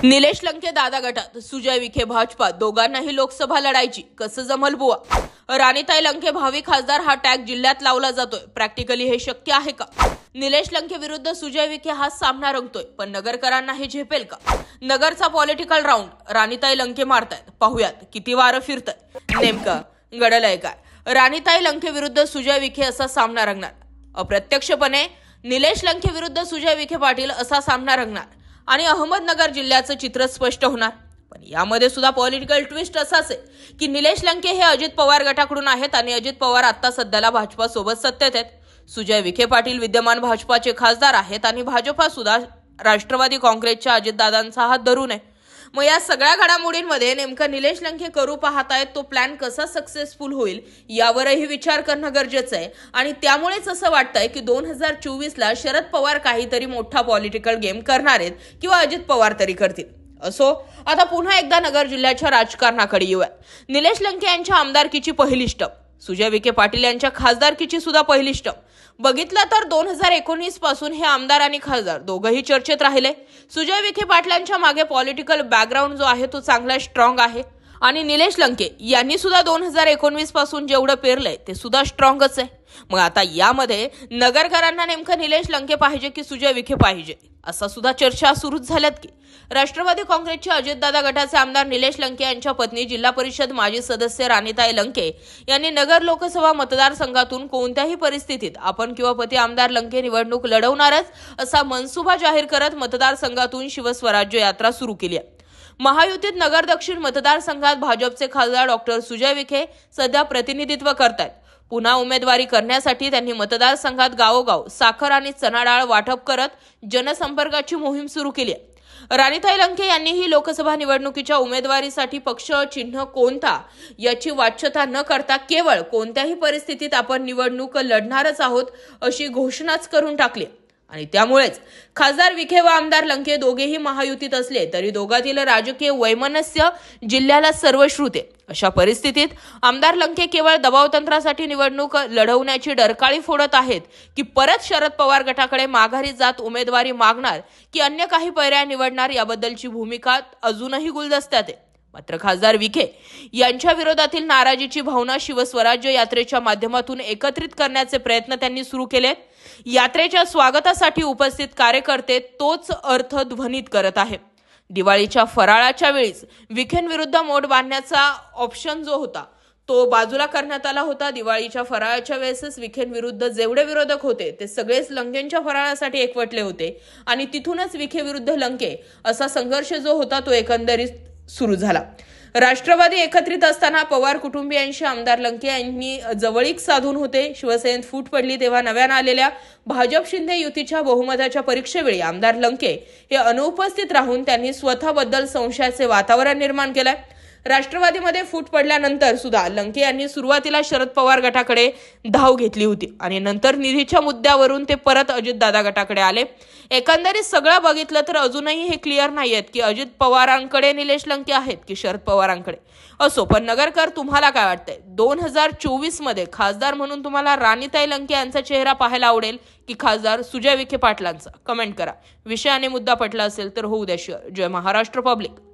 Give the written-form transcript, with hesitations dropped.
निलेश लंके दादा गटात सुजय विखे भाजपा दोघांनाही लोकसभा लढायची कसं जमल बुवा। राणीताई लंके भावी खासदार हा टॅग जिल्ह्यात लावला जातोय। प्रॅक्टिकली हे शक्य आहे का? निलेश लंके विरुद्ध सुजय विखे हा सामना रंगतोय, पण नगरकरांना हे झेपेल का? नगरचा पॉलिटिकल राऊंड राणीताई लंके मारतायत। पाहुयात किती वारं फिरतंय, नेमकं घडलंय काय? राणीताई लंके विरुद्ध सुजय विखे असा सामना रंगणार। अप्रत्यक्षपणे निलेश लंके विरुद्ध सुजय विखे पाटील असा सामना रंगणार आणि अहमदनगर जिल्ह्याचं चित्र स्पष्ट होणार। पण यामध्ये सुद्धा पॉलिटिकल ट्विस्ट असाच आहे की निलेश लंके हे अजित पवार गटाकडून आहेत आणि अजित पवार आता सध्याला भाजपा सोबत सत्तेत आहेत। सुजय विखे पाटील विद्यमान भाजपाचे खासदार आहेत आणि भाजपा सुद्धा राष्ट्रवादी काँग्रेसच्या अजितदादांचा हात धरून आहे। मग या सगळ्या घडामोडींमध्ये नेमका निलेश लंके करू पाहतायत तो प्लॅन कसा सक्सेसफुल होईल यावरही विचार करणं गरजेचं आहे। आणि त्यामुळेच असं वाटतंय की 2024 ला शरद पवार काहीतरी मोठा पॉलिटिकल गेम करणार आहेत किंवा अजित पवार तरी करतील। असो, आता पुन्हा एकदा नगर जिल्ह्याच्या राजकारणाकडे येऊया। निलेश लंके यांच्या आमदारकीची पहिली स्टप, सुजय विखे पाटील यांच्या खासदारकीची सुद्धा पहिली स्टप बघितलं तर 2019 पासून हे आमदार आणि खासदार दोघंही चर्चेत राहिले। सुजय विखे पाटलांच्या मागे पॉलिटिकल बॅकग्राऊंड जो आहे तो चांगला स्ट्रॉंग आहे आणि निलेश लंके यांनी सुद्धा 2019 पासून जेवढं पेरलंय ते सुद्धा स्ट्रॉंगच आहे। मग आता यामध्ये नगरकरांना नेमकं निलेश लंके पाहिजे की सुजय विखे पाहिजे असा सुद्धा चर्चा सुरूच झाल्यात की राष्ट्रवादी काँग्रेसचे अजितदादा गटाचे आमदार निलेश लंके यांच्या पत्नी जिल्हा परिषद माजी सदस्य राणीताई लंके यांनी नगर लोकसभा मतदारसंघातून कोणत्याही परिस्थितीत आपण किंवा पती आमदार लंके निवडणूक लढवणारच असा मनसुबा जाहीर करत मतदारसंघातून शिवस्वराज्य यात्रा सुरू केली आहे। महायुतीत नगर दक्षिण मतदारसंघात भाजपचे खासदार डॉक्टर सुजय विखे सध्या प्रतिनिधित्व करतायत। पुन्हा उमेदवारी करण्यासाठी त्यांनी मतदारसंघात गावोगाव साखर आणि चणा डाळ वाटप करत जनसंपर्काची मोहीम सुरू केली आहे। राणीताई लंके यांनीही लोकसभा निवडणुकीच्या उमेदवारीसाठी पक्ष चिन्ह कोणता याची वाच्यता न करता केवळ कोणत्याही परिस्थितीत आपण निवडणूक लढणारच आहोत अशी घोषणाच करून टाकली। आणि त्यामुळेच खासदार विखे व आमदार लंके दोघेही महायुतीत असले तरी दोघातील राजकीय वैमनस्य जिल्ह्याला सर्वश्रुत आहे। अशा परिस्थितीत आमदार लंके केवळ दबावतंत्रासाठी निवडणूक लढवण्याची डरकाळी फोडत आहेत की परत शरद पवार गटाकडे माघारी जात उमेदवारी मागणार की अन्य काही पर्याय निवडणार याबद्दलची भूमिका अजूनही गुलदस्त्यात आहे। मात्र खासदार विखे यांच्या विरोधातील नाराजीची भावना शिवस्वराज्य यात्रेच्या माध्यमातून एकत्रित करण्याचे प्रयत्न त्यांनी सुरू केले। यात्रेच्या स्वागतासाठी उपस्थित कार्यकर्ते तोच अर्थ ध्वनित करत आहे। दिवाळीच्या फराळाच्या वेळीच विखेंविरुद्ध मोड बांधण्याचा ऑप्शन जो होता तो बाजूला करण्यात आला होता। दिवाळीच्या फराळाच्या वेळेसच विखेंविरुद्ध जेवढे विरोधक होते ते सगळेच लंकेंच्या फराळासाठी एकवटले होते आणि तिथूनच विखे विरुद्ध लंके असा संघर्ष जो होता तो एकंदरीत सुरू झाला। राष्ट्रवादी एकत्रित असताना पवार कुटुंबियांशी आमदार लंके यांनी जवळीक साधून होते। शिवसेनेत फूट पडली तेव्हा नव्यानं आलेल्या भाजप शिंदे युतीच्या बहुमताच्या परीक्षेवेळी आमदार लंके हे अनुपस्थित राहून त्यांनी स्वतःबद्दल संशयाचे वातावरण निर्माण केलंय। राष्ट्रवादीमध्ये फूट पडल्यानंतर सुद्धा लंके यांनी सुरुवातीला शरद पवार गटाकडे धाव घेतली होती आणि नंतर निधीच्या मुद्द्यावरून ते परत अजितदादा गटाकडे आले। एकंदरीत सगळं बघितलं तर अजूनही हे क्लिअर नाहीयेत की अजित पवारांकडे निलेश लंके आहेत की शरद पवारांकडे। असो, पण नगरकर तुम्हाला काय वाटतंय? 2024 मध्ये खासदार म्हणून तुम्हाला राणीताई लंके यांचा चेहरा पाहायला आवडेल की खासदार सुजय विखे पाटलांचा? कमेंट करा। विषय आणि मुद्दा पटला असेल तर होऊ द्या शेअर। जय महाराष्ट्र पब्लिक।